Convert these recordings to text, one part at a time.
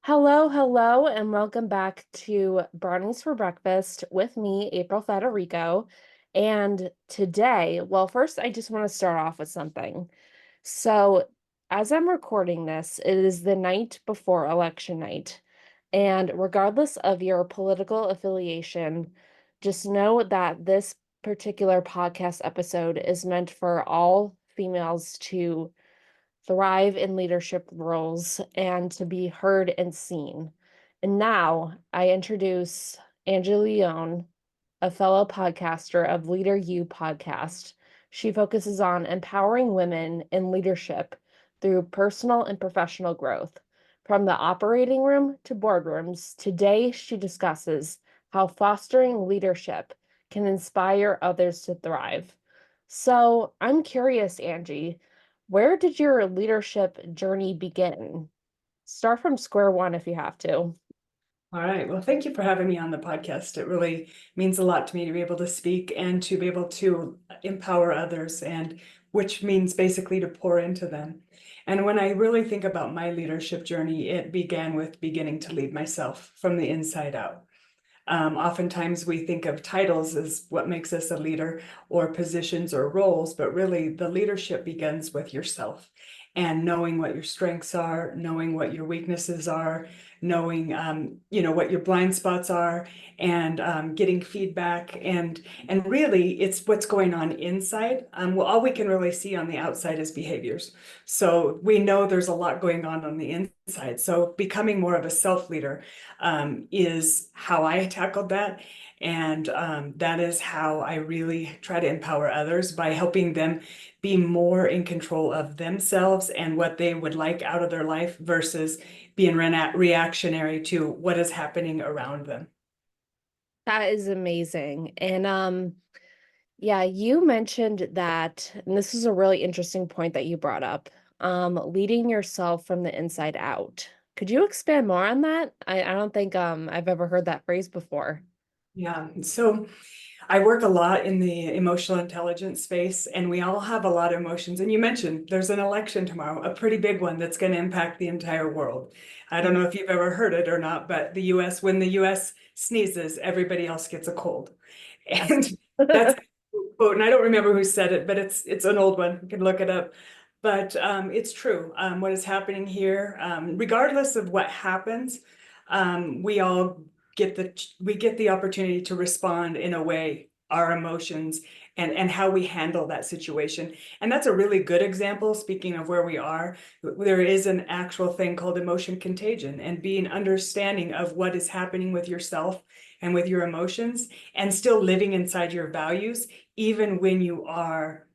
Hello, hello, and welcome back to Brownies for Breakfast with me, April Federico. And today, well, first, I just want to start off with something. So, as I'm recording this, it is the night before election night. And regardless of your political affiliation, just know that this particular podcast episode is meant for all females to thrive in leadership roles, and to be heard and seen. And now I introduce Angie Leone, a fellow podcaster of Leader You podcast. She focuses on empowering women in leadership through personal and professional growth. From the operating room to boardrooms, today she discusses how fostering leadership can inspire others to thrive. So I'm curious, Angie, where did your leadership journey begin? Start from square one if you have to. All right. Well, thank you for having me on the podcast. It really means a lot to me to be able to speak and to be able to empower others, and which means basically to pour into them. And when I really think about my leadership journey, it began with beginning to lead myself from the inside out. Oftentimes we think of titles as what makes us a leader, or positions or roles, but really the leadership begins with yourself and knowing what your strengths are, knowing what your weaknesses are, knowing what your blind spots are, and getting feedback, and really it's what's going on inside. Well, all we can really see on the outside is behaviors. So we know there's a lot going on the inside. So becoming more of a self leader is how I tackled that. And that is how I really try to empower others, by helping them be more in control of themselves and what they would like out of their life versus being reactionary to what is happening around them. That is amazing. And yeah, you mentioned that, and this is a really interesting point that you brought up, leading yourself from the inside out. Could you expand more on that? I don't think I've ever heard that phrase before. Yeah. So I work a lot in the emotional intelligence space, and we all have a lot of emotions. And you mentioned there's an election tomorrow, a pretty big one that's going to impact the entire world. I don't know if you've ever heard it or not, but when the US sneezes, everybody else gets a cold. Yes. And that's a quote, and I don't remember who said it, but it's an old one. You can look it up. But it's true. What is happening here, regardless of what happens, we all get the opportunity to respond in a way, our emotions, and how we handle that situation. And that's a really good example. Speaking of where we are, there is an actual thing called emotion contagion, and being understanding of what is happening with yourself and with your emotions, and still living inside your values, even when you are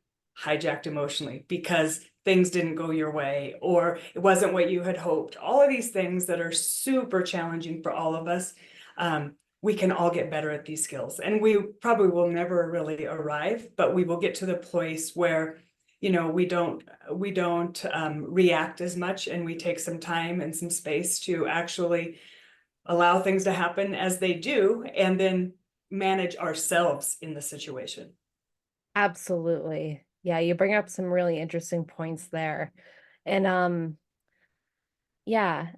hijacked emotionally because things didn't go your way, or it wasn't what you had hoped. All of these things that are super challenging for all of us. We can all get better at these skills, and we probably will never really arrive, but we will get to the place where we don't react as much, and we take some time and some space to actually allow things to happen as they do, and then manage ourselves in the situation. Absolutely. Yeah, you bring up some really interesting points there. And yeah,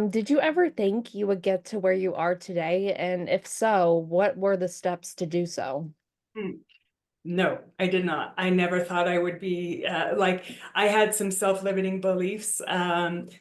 did you ever think you would get to where you are today? And if so, what were the steps to do so? Hmm. No, I did not. I never thought I would be I had some self-limiting beliefs,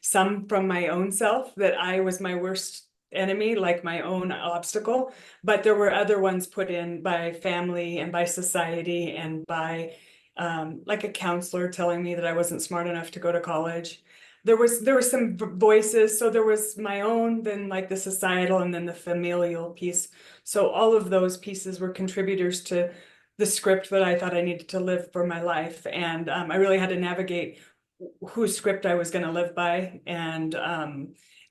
some from my own self, that I was my worst enemy, like my own obstacle. But there were other ones put in by family and by society, and by like a counselor telling me that I wasn't smart enough to go to college. There were some voices. So there was my own, then like the societal, and then the familial piece. So all of those pieces were contributors to the script that I thought I needed to live for my life. And I really had to navigate whose script I was going to live by, and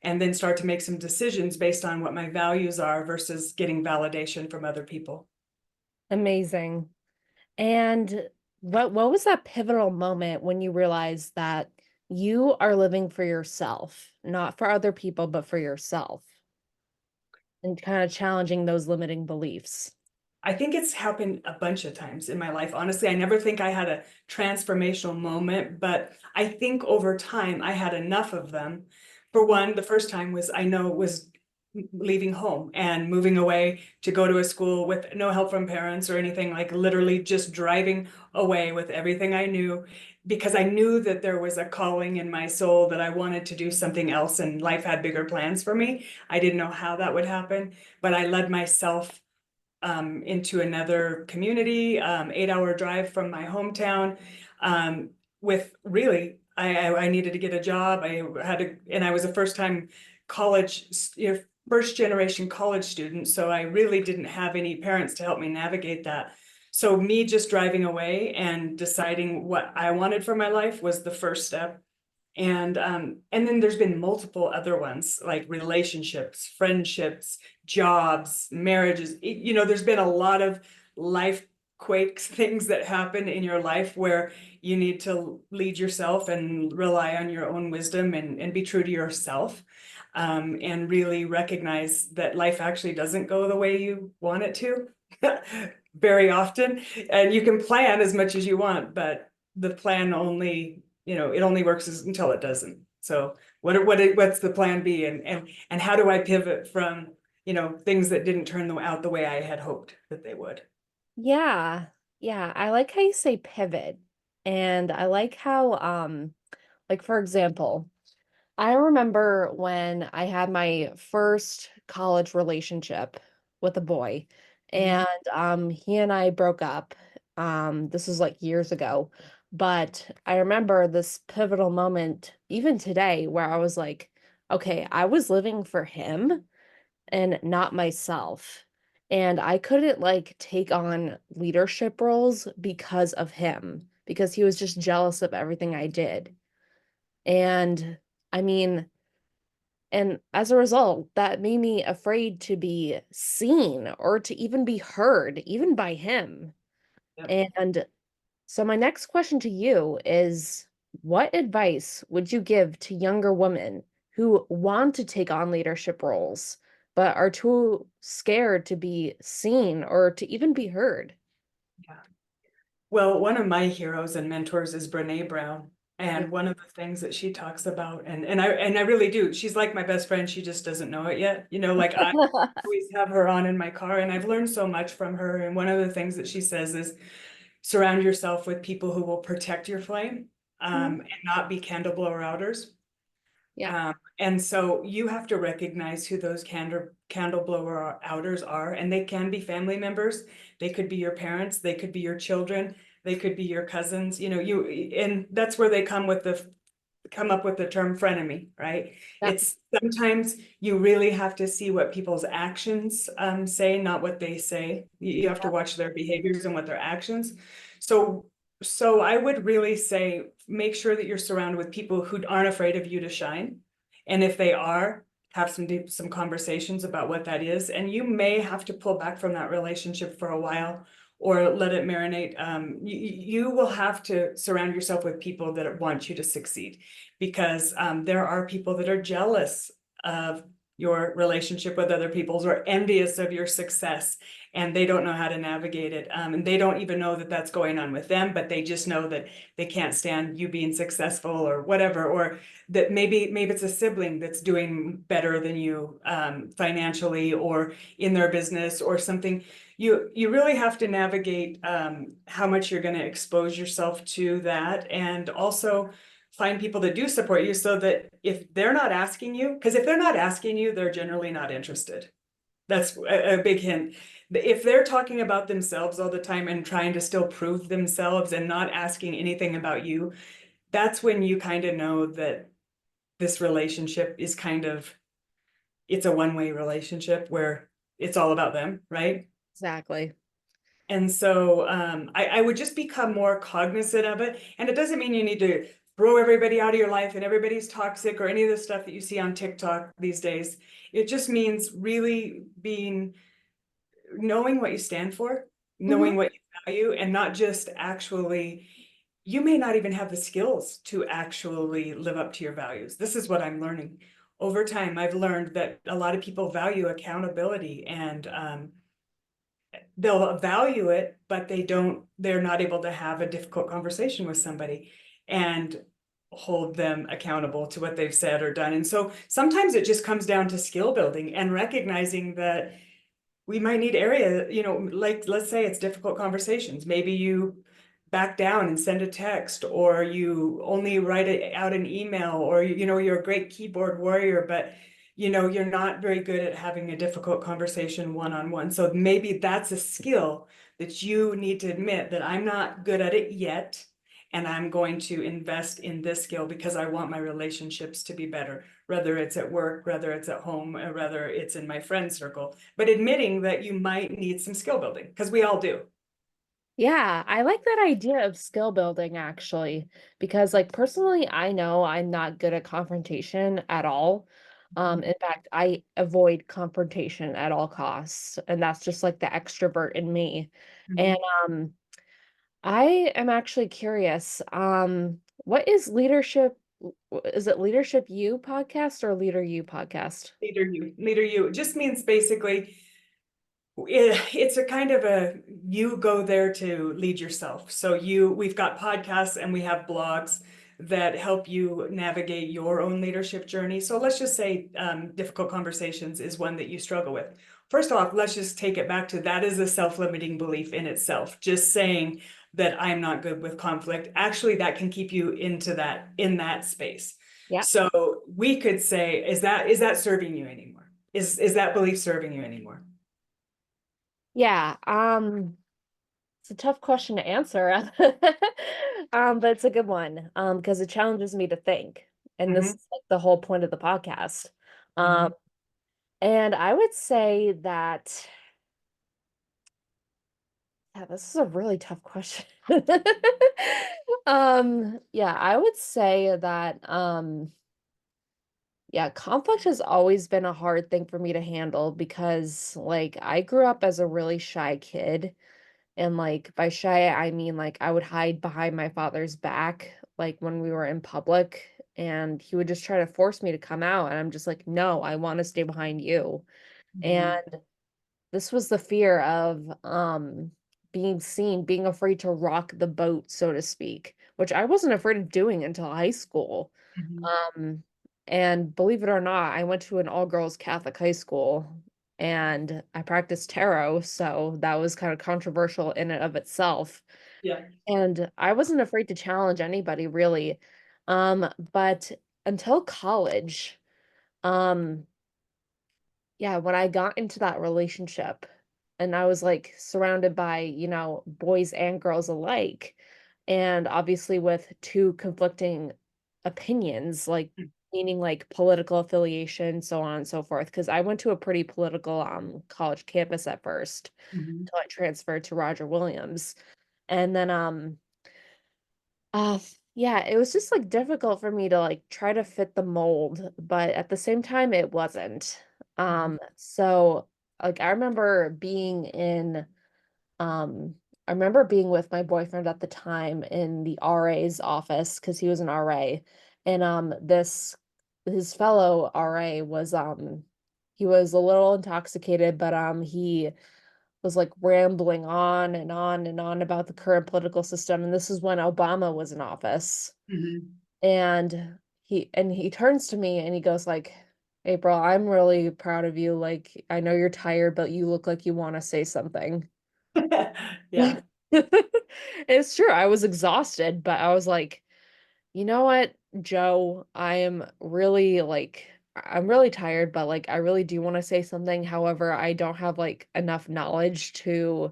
then start to make some decisions based on what my values are versus getting validation from other people. Amazing. And what was that pivotal moment when you realized that you are living for yourself, not for other people, but for yourself, and kind of challenging those limiting beliefs? I think it's happened a bunch of times in my life. Honestly, I never think I had a transformational moment, but I think over time I had enough of them for one, the first time was, I know, was leaving home and moving away to go to a school with no help from parents or anything, like literally just driving away with everything I knew, because I knew that there was a calling in my soul that I wanted to do something else and life had bigger plans for me. I didn't know how that would happen, but I led myself into another community, 8-hour drive from my hometown, with really, I needed to get a job. I had to, and I was a first time college, first generation college student. So I really didn't have any parents to help me navigate that. So me just driving away and deciding what I wanted for my life was the first step. And then there's been multiple other ones like relationships, friendships, jobs, marriages. There's been a lot of life quakes, things that happen in your life where you need to lead yourself and rely on your own wisdom and be true to yourself. And really recognize that life actually doesn't go the way you want it to very often. And you can plan as much as you want, but the plan only, it only works until it doesn't. So what's the plan B, and how do I pivot from, things that didn't turn out the way I had hoped that they would? Yeah. Yeah, I like how you say pivot. And I like how like for example, I remember when I had my first college relationship with a boy, Mhm. and he and I broke up. This was like years ago, but I remember this pivotal moment even today where I was like, okay, I was living for him and not myself. And I couldn't like take on leadership roles because of him, because he was just jealous of everything I did. And I mean, and as a result, that made me afraid to be seen or to even be heard, even by him. Yep. And so, my next question to you is, what advice would you give to younger women who want to take on leadership roles, but are too scared to be seen or to even be heard? Yeah. Well, one of my heroes and mentors is Brene Brown. Yeah. And one of the things that she talks about, and I really do, she's like my best friend, she just doesn't know it yet. Like I always have her on in my car, and I've learned so much from her. And one of the things that she says is surround yourself with people who will protect your flame, Mhm. and not be candle blower outers. Yeah. And so you have to recognize who those candle blower outers are, and they can be family members. They could be your parents. They could be your children. They could be your cousins. And that's where they come up with the term frenemy, right? Yeah. It's sometimes you really have to see what people's actions say, not what they say. You have to watch their behaviors and what their actions. So, so I would really say make sure that you're surrounded with people who aren't afraid of you to shine. And if they are, have some conversations about what that is. And you may have to pull back from that relationship for a while or let it marinate. You will have to surround yourself with people that want you to succeed, because there are people that are jealous of your relationship with other people's or envious of your success, and they don't know how to navigate it, and they don't even know that that's going on with them, but they just know that they can't stand you being successful or whatever, or that maybe it's a sibling that's doing better than you, financially or in their business or something. You really have to navigate how much you're going to expose yourself to that, and also find people that do support you, so that if they're not asking you, because if they're not asking you, they're generally not interested. That's a big hint. If they're talking about themselves all the time and trying to still prove themselves and not asking anything about you, that's when you kind of know that this relationship is it's a one-way relationship where it's all about them, right? Exactly. And so I would just become more cognizant of it. And it doesn't mean you need to throw everybody out of your life and everybody's toxic or any of the stuff that you see on TikTok these days. It just means really knowing what you stand for, Hmm. knowing what you value, and not just actually, you may not even have the skills to actually live up to your values. This is what I'm learning. Over time, I've learned that a lot of people value accountability, and they'll value it, but they're not able to have a difficult conversation with somebody. And hold them accountable to what they've said or done. And so sometimes it just comes down to skill building and recognizing that we might need area, like let's say it's difficult conversations. Maybe you back down and send a text, or you only write it out an email, or you're a great keyboard warrior, but you're not very good at having a difficult conversation one-on-one. So maybe that's a skill that you need to admit that I'm not good at it yet. And I'm going to invest in this skill because I want my relationships to be better, whether it's at work, whether it's at home, or whether it's in my friend circle. But admitting that you might need some skill building, because we all do. Yeah, I like that idea of skill building actually, because like personally, I know I'm not good at confrontation at all. In fact, I avoid confrontation at all costs, and that's just like the extrovert in me. And Mhm. um, I am actually curious, what is leadership? Is it Leadership You podcast or Leader You podcast? Leader you. It just means basically it's a kind of a, you go there to lead yourself. So we've got podcasts and we have blogs that help you navigate your own leadership journey. So let's just say difficult conversations is one that you struggle with. First off, let's just take it back to that is a self-limiting belief in itself. Just saying that I'm not good with conflict, actually that can keep you in that space. Yeah. So we could say, is that serving you anymore? Is that belief serving you anymore? Yeah. It's a tough question to answer. But it's a good one. Because it challenges me to think. And this Mm-hmm. is like the whole point of the podcast. Mm-hmm. Um, and I would say that, yeah, this is a really tough question. Yeah, I would say that yeah, conflict has always been a hard thing for me to handle because like I grew up as a really shy kid. And like by shy, I mean like I would hide behind my father's back, like when we were in public, and he would just try to force me to come out. And I'm just like, no, I want to stay behind you. Mm-hmm. And this was the fear of being seen, being afraid to rock the boat, so to speak, which I wasn't afraid of doing until high school. Mm-hmm. Um, and believe it or not, I went to an all-girls Catholic high school and I practiced tarot, so that was kind of controversial in and of itself. Yeah. And I wasn't afraid to challenge anybody really. But until college, um, yeah, when I got into that relationship and I was like surrounded by, boys and girls alike, and obviously with two conflicting opinions, like meaning like political affiliation, so on and so forth. Because I went to a pretty political college campus at first Mm-hmm. until I transferred to Roger Williams. And then uh yeah, it was just like difficult for me to like try to fit the mold, but at the same time it wasn't. So like um I remember being with my boyfriend at the time in the RA's office because he was an RA. And this his fellow RA was he was a little intoxicated, but he was like rambling on and on and on about the current political system. And this is when Obama was in office. Mm-hmm. And he turns to me and he goes like, April, I'm really proud of you. Like, I know you're tired, but you look like you want to say something. Yeah. It's true. I was exhausted, but I was like, you know what, Joe, I'm really tired, but like I really do want to say something. However, I don't have like enough knowledge to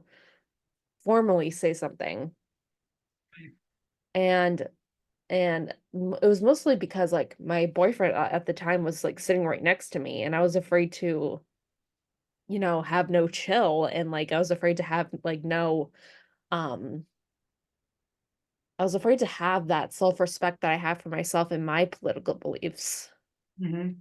formally say something. And it was mostly because like my boyfriend at the time was like sitting right next to me and I was afraid to, have no chill, and like I was afraid to have like no um I was afraid to have that self-respect that I have for myself and my political beliefs. Mm-hmm.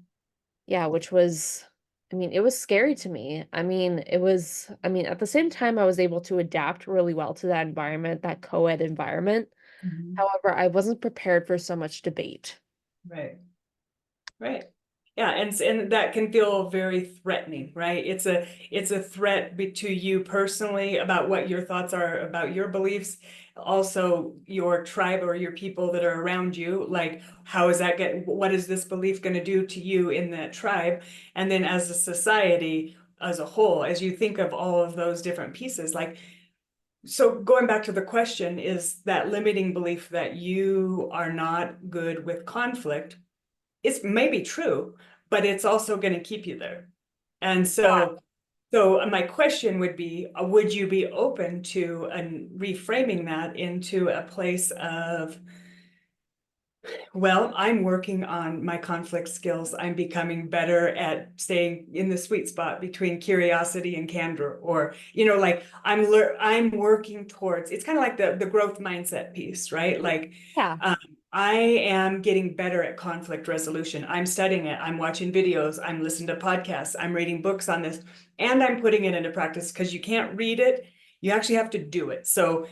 Yeah, which was, I mean, it was scary to me. At the same time, I was able to adapt really well to that environment, that co-ed environment. Mm-hmm. However, I wasn't prepared for so much debate. Right. Right. Yeah, and that can feel very threatening, right? It's a threat to you personally about what your thoughts are about your beliefs, also your tribe or your people that are around you. Like, how is that what is this belief going to do to you in that tribe? And then as a society as a whole, as you think of all of those different pieces, like, so going back to the question, is that limiting belief that you are not good with conflict, it's maybe true, but it's also going to keep you there. And so my question would be, would you be open to reframing that into a place of, well, I'm working on my conflict skills. I'm becoming better at staying in the sweet spot between curiosity and candor, or, like I'm working towards, it's kind of like the growth mindset piece, right? Like, Yeah. um, I am getting better at conflict resolution. I'm studying it. I'm watching videos. I'm listening to podcasts. I'm reading books on this, and I'm putting it into practice, because you can't read it. You actually have to do it. So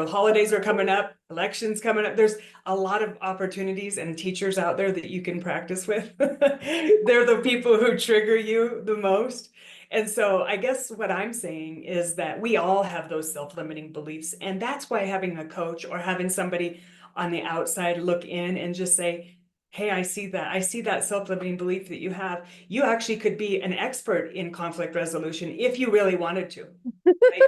holidays are coming up, elections coming up. There's a lot of opportunities and teachers out there that you can practice with. They're the people who trigger you the most. And so I guess what I'm saying is that we all have those self-limiting beliefs. And that's why having a coach or having somebody on the outside look in and just say, hey, I see that. I see that self-limiting belief that you have. You actually could be an expert in conflict resolution if you really wanted to. Right?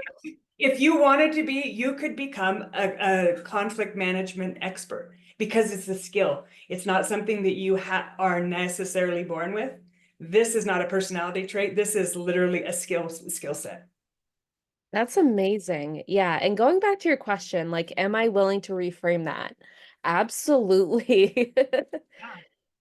If you wanted to be, you could become a conflict management expert, because it's a skill. It's not something that you are necessarily born with. This is not a personality trait. This is literally a skill set. That's amazing. Yeah. And going back to your question, like, am I willing to reframe that? Absolutely. Yeah.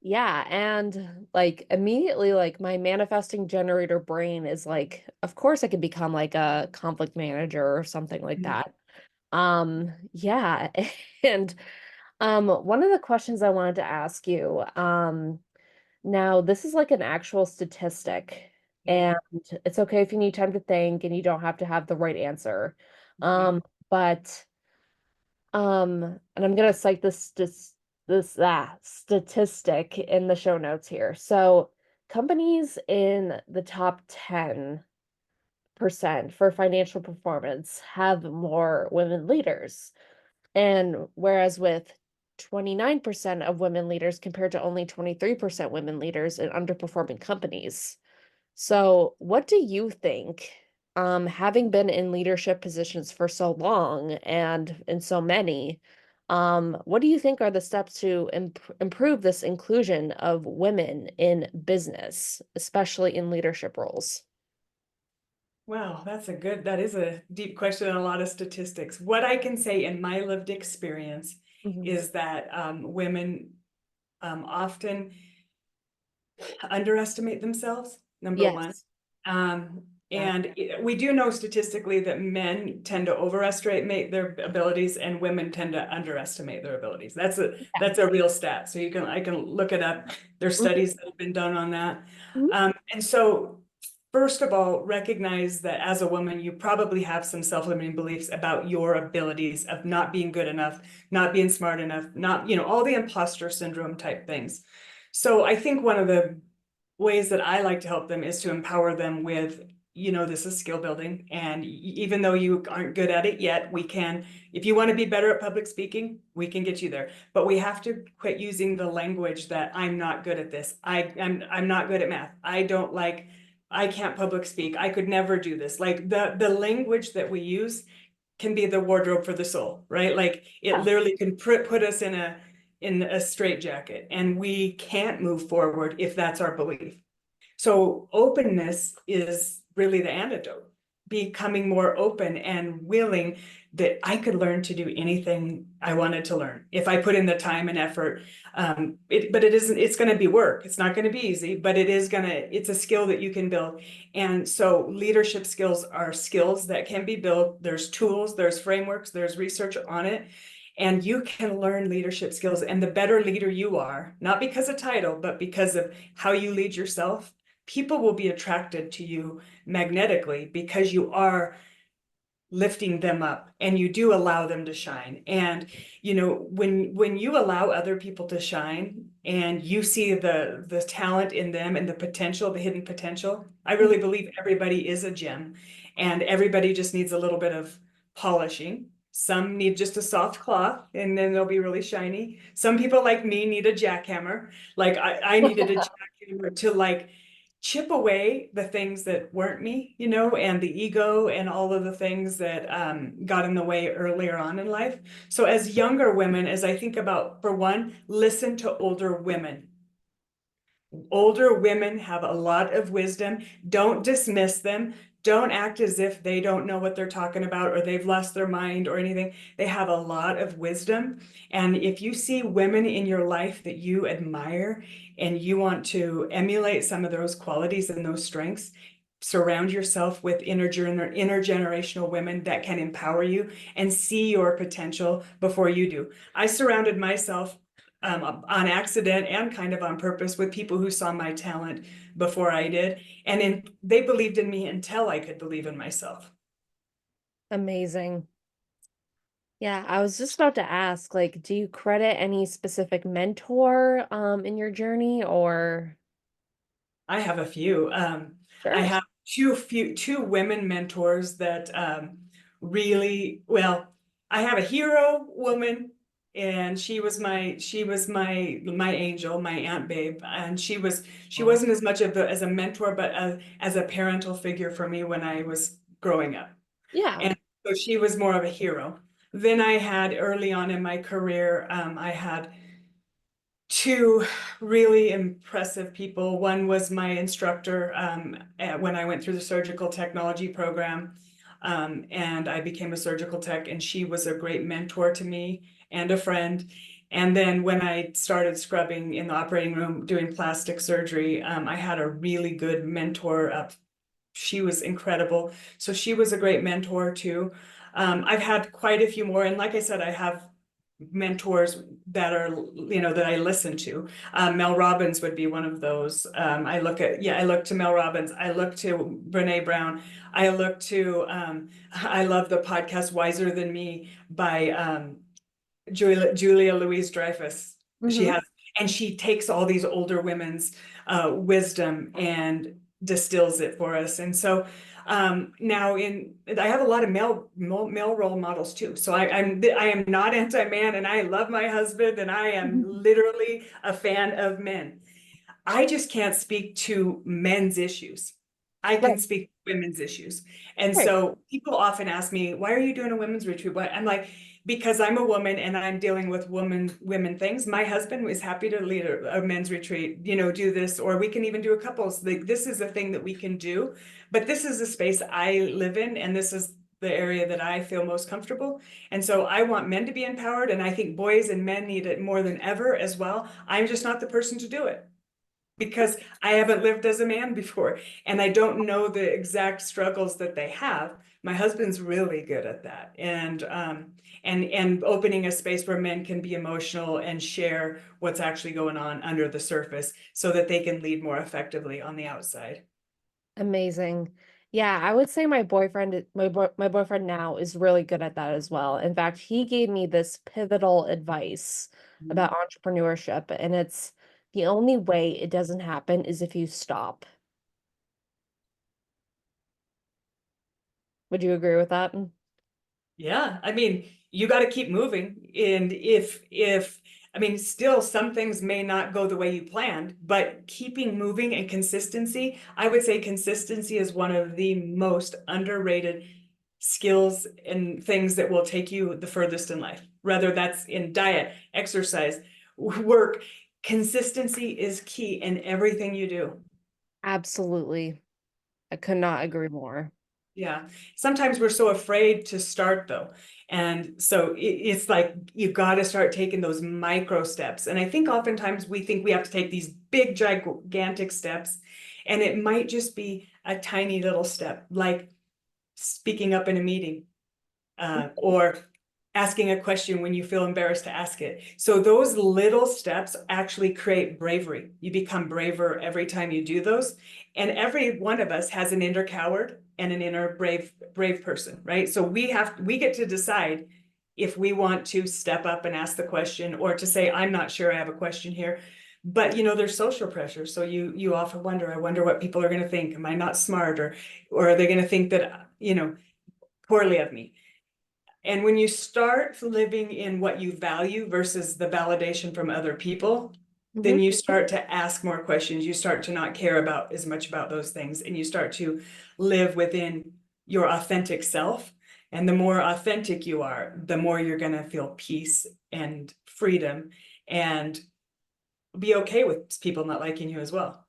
Yeah. And like immediately, like my manifesting generator brain is like, of course I could become like a conflict manager or something like that. Yeah. And one of the questions I wanted to ask you, now this is like an actual statistic, Okay. and it's okay if you need time to think and you don't have to have the right answer. Okay. But and I'm gonna cite this statistic in the show notes here. So companies in the top 10% for financial performance have more women leaders. And whereas with 29% of women leaders compared to only 23% women leaders in underperforming companies. So, what do you think, having been in leadership positions for so long and in so many, what do you think are the steps to improve this inclusion of women in business, especially in leadership roles? Wow, that is a deep question and a lot of statistics. What I can say in my lived experience Mhm. is that women often underestimate themselves, number one. Yes. Um, Yeah. and we do know statistically that men tend to overestimate their abilities and women tend to underestimate their abilities. Yeah. That's a real stat. So I can look it up. There's Mhm. studies that have been done on that. Mhm. And so first of all, recognize that as a woman, you probably have some self-limiting beliefs about your abilities of not being good enough, not being smart enough, not, all the imposter syndrome type things. So I think one of the ways that I like to help them is to empower them with, this is skill building. And even though you aren't good at it yet, we can, if you want to be better at public speaking, we can get you there. But we have to quit using the language that I'm not good at this. I'm not good at math. I can't public speak. I could never do this. Like the language that we use can be the wardrobe for the soul, right? Like it Yeah. literally can put us in a straitjacket, and we can't move forward if that's our belief. So openness is really the antidote. Becoming more open and willing that I could learn to do anything I wanted to learn if I put in the time and effort. But it isn't, it's going to be work. It's not going to be easy, but it's a skill that you can build. And so leadership skills are skills that can be built. There's tools, there's frameworks, there's research on it. And you can learn leadership skills. And the better leader you are, not because of title, but because of how you lead yourself, people will be attracted to you magnetically, because you are lifting them up, and you do allow them to shine. And when you allow other people to shine and you see the talent in them and the potential, the hidden potential, I really believe everybody is a gem, and everybody just needs a little bit of polishing. Some need just a soft cloth and then they'll be really shiny. Some people like me need a jackhammer. Like I needed a jackhammer to like chip away the things that weren't me, and the ego and all of the things that got in the way earlier on in life. So as younger women, as I think about, for one, listen to older women. Older women have a lot of wisdom. Don't dismiss them. Don't act as if they don't know what they're talking about or they've lost their mind or anything. They have a lot of wisdom. And if you see women in your life that you admire and you want to emulate some of those qualities and those strengths, surround yourself with intergenerational women that can empower you and see your potential before you do. I surrounded myself on accident and kind of on purpose with people who saw my talent before I did. And they believed in me until I could believe in myself. Amazing. Yeah, I was just about to ask, like, do you credit any specific mentor in your journey or I have a few. I sure. have two women mentors that really well. I have a hero woman, and she was my angel, my Aunt Babe, and she Oh. wasn't as much of as a mentor, but as a parental figure for me when I was growing up. Yeah. And so she was more of a hero. Then I had early on in my career, I had two really impressive people. One was my instructor when I went through the surgical technology program, and I became a surgical tech, and she was a great mentor to me and a friend. And then when I started scrubbing in the operating room doing plastic surgery, I had a really good mentor. She was incredible. So she was a great mentor too. I've had quite a few more, and like I said, I have mentors that are that I listen to. Mel Robbins would be one of those. I look to Mel Robbins. I look to Brene Brown. I love the podcast Wiser Than Me by Julia Louise-Dreyfus. She Hmm. has, and she takes all these older women's wisdom and distills it for us. And so now I have a lot of male role models too. So I am not anti-man, and I love my husband, and I am literally a fan of men. I just can't speak to men's issues. I can Right, speak to women's issues. And right. so people often ask me, why are you doing a women's retreat? I'm like, because I'm a woman and I'm dealing with women things. My husband was happy to lead a men's retreat, do this, or we can even do a couples. Like, this is a thing that we can do, but this is the space I live in, and this is the area that I feel most comfortable. And so I want men to be empowered, and I think boys and men need it more than ever as well. I'm just not the person to do it because I haven't lived as a man before, and I don't know the exact struggles that they have. My husband's really good at that, and opening a space where men can be emotional and share what's actually going on under the surface so that they can lead more effectively on the outside. Amazing. Yeah, I would say my boyfriend now is really good at that as well. In fact, he gave me this pivotal advice about entrepreneurship, and it's the only way it doesn't happen is if you stop. Would you agree with that? Yeah, I mean, you got to keep moving. And if I mean, still some things may not go the way you planned, but keeping moving and consistency, I would say consistency is one of the most underrated skills and things that will take you the furthest in life. Whether that's in diet, exercise, work, consistency is key in everything you do. Absolutely. I could not agree more. Yeah. Sometimes we're so afraid to start though. And so it's like you got to start taking those micro steps. And I think oftentimes we think we have to take these big, gigantic steps. And it might just be a tiny little step, like speaking up in a meeting, or asking a question when you feel embarrassed to ask it. So those little steps actually create bravery. You become braver every time you do those. And every one of us has an inner coward and an inner brave person, right? So we get to decide if we want to step up and ask the question, or to say, I'm not sure, I have a question here. But there's social pressure. So you often wonder, I wonder what people are going to think. Am I not smart? Or are they going to think that, poorly of me? And when you start living in what you value versus the validation from other people, then Mhm. you start to ask more questions. You start to not care about as much about those things, and you start to live within your authentic self. And the more authentic you are, the more you're going to feel peace and freedom and be okay with people not liking you as well.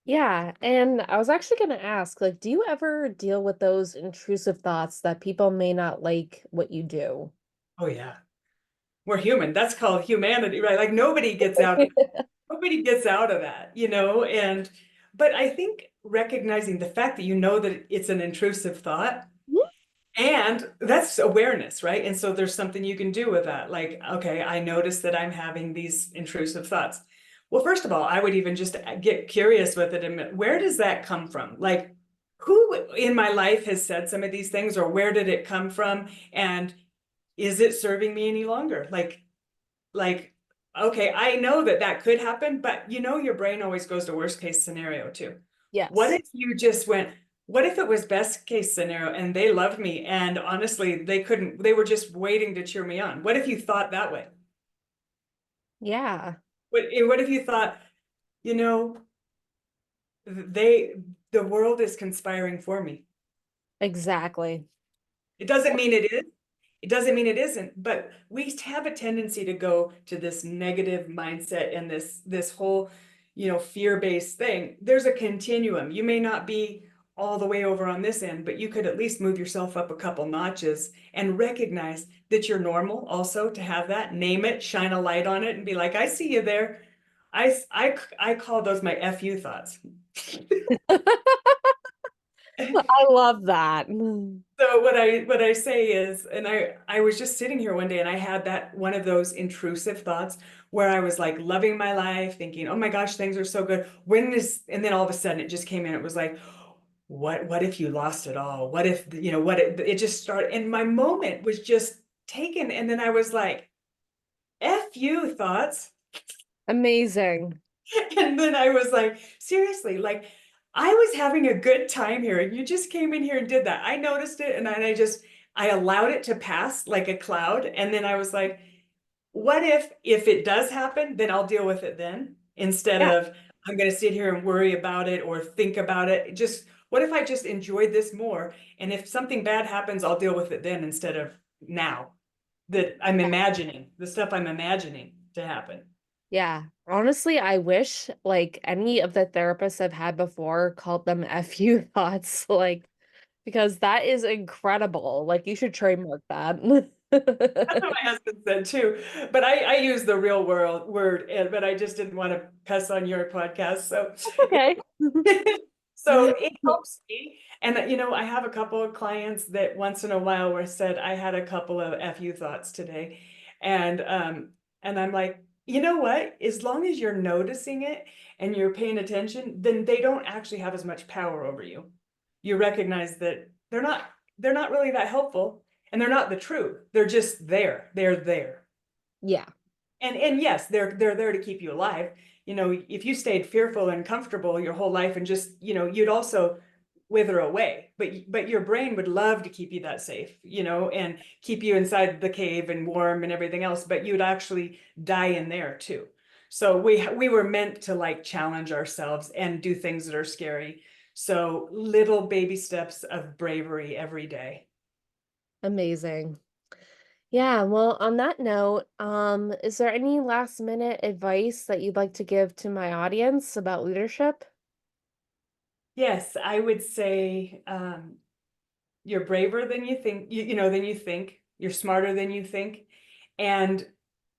Yeah, and I was actually going to ask, like, do you ever deal with those intrusive thoughts that people may not like what you do? Oh, yeah. We're human. That's called humanity, right? Like nobody gets out of that, and but I think recognizing the fact that that it's an intrusive thought, Mhm. and that's awareness, right? And so there's something you can do with that. Like, okay, I notice that I'm having these intrusive thoughts. Well, first of all, I would even just get curious with it and where does that come from? Like, who in my life has said some of these things, or where did it come from? And is it serving me any longer? Like, okay, I know that that could happen, but your brain always goes to worst case scenario too. What Yes. if you just went, what if it was best case scenario and they loved me and honestly they were just waiting to cheer me on? What if you thought that way? Yeah, What if you thought, you know, they, the world is conspiring for me? exactly. It doesn't mean it is. It doesn't mean it isn't, but we have a tendency to go to this negative mindset and this whole, fear-based thing. There's a continuum. You may not be all the way over on this end, but you could at least move yourself up a couple notches and recognize that you're normal also to have that, name it, shine a light on it and be like, I see you there. I call those my FU thoughts. I love that. So what I say is, and I was just sitting here one day and I had that one of those intrusive thoughts where I was like loving my life, thinking, oh my gosh, things are so good. And then all of a sudden it just came in. It was like, what if you lost it all? What if, it just started. And my moment was just taken. And then I was like, F you thoughts. Amazing. And then I was like, seriously, like I was having a good time here, and you just came in here and did that. I noticed it, and then I allowed it to pass like a cloud. And then I was like, what if it does happen, then I'll deal with it then, instead Yeah, of I'm gonna sit here and worry about it or think about it. Just what if I just enjoyed this more? And if something bad happens, I'll deal with it then instead of now that I'm yeah, imagining the stuff I'm imagining to happen. yeah. Honestly, I wish like any of the therapists I've had before called them FU thoughts, like because that is incredible. Like you should trademark that. That's what my husband said too. But I use the real world word, but I just didn't want to cuss on your podcast. So Okay. so it helps me. And I have a couple of clients that once in a while were said, I had a couple of FU thoughts today. And I'm like, you know what? As long as you're noticing it and you're paying attention, then they don't actually have as much power over you. You recognize that they're not really that helpful, and they're not the truth. They're just there. They're there. Yeah. And yes, they're there to keep you alive. If you stayed fearful and comfortable your whole life and just, you'd also wither away. But your brain would love to keep you that safe, and keep you inside the cave and warm and everything else, but you'd actually die in there too. So we were meant to like challenge ourselves and do things that are scary. So little baby steps of bravery every day. Amazing. Yeah, well, on that note, is there any last minute advice that you'd like to give to my audience about leadership? Yes, I would say you're braver than you think, than you think. You're smarter than you think. And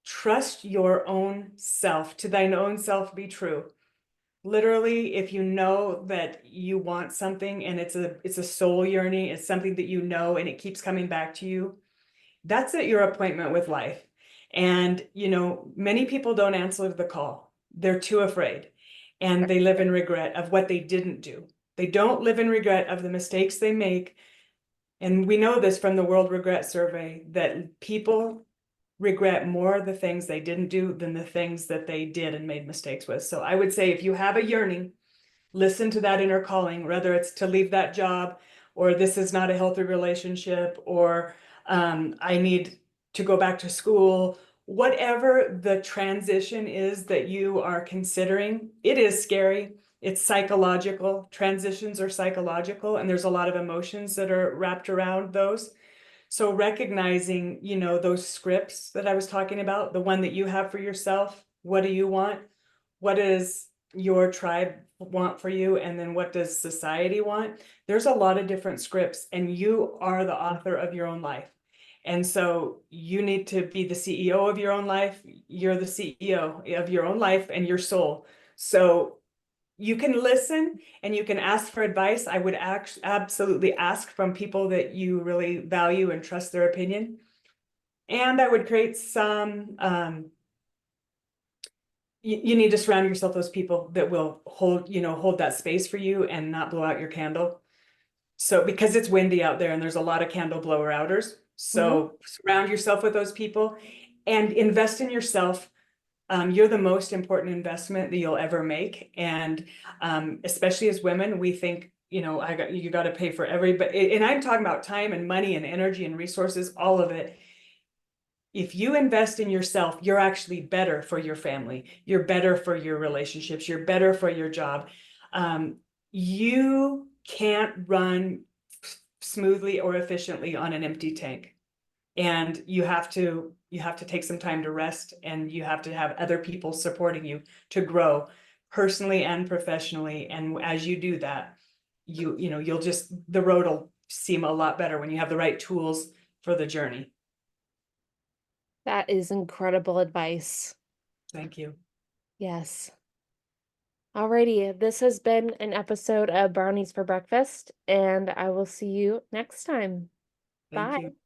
trust your own self. To thine own self be true. Literally, if you know that you want something and it's a soul yearning, it's something that and it keeps coming back to you, That's at your appointment with life. And, many people don't answer the call. They're too afraid, and they live in regret of what they didn't do. They don't live in regret of the mistakes they make. And we know this from the World Regret Survey, that people regret more the things they didn't do than the things that they did and made mistakes with. So I would say, if you have a yearning, listen to that inner calling, whether it's to leave that job, or this is not a healthy relationship, or I need to go back to school. Whatever the transition is that you are considering, it is scary. It's psychological. Transitions are psychological, and there's a lot of emotions that are wrapped around those. So recognizing, those scripts that I was talking about, the one that you have for yourself, what do you want? What does your tribe want for you? And then what does society want? There's a lot of different scripts, and you are the author of your own life. And so you need to be the CEO of your own life. You're the CEO of your own life and your soul. So you can listen and you can ask for advice. I would absolutely ask from people that you really value and trust their opinion. And I would create some, you need to surround yourself with those people that will hold that space for you and not blow out your candle. So, because it's windy out there and there's a lot of candle blower outers. Mhm. So surround yourself with those people and invest in yourself. You're the most important investment that you'll ever make. And especially as women, we think, you got to pay for everybody. And I'm talking about time and money and energy and resources, all of it. If you invest in yourself, you're actually better for your family. You're better for your relationships. You're better for your job. You can't run smoothly or efficiently on an empty tank. And you have to take some time to rest, and you have to have other people supporting you to grow personally and professionally. And as you do that, the road will seem a lot better when you have the right tools for the journey. That is incredible advice. Thank you. Yes. Alrighty, this has been an episode of Brownies for Breakfast, and I will see you next time. Thank Bye. you.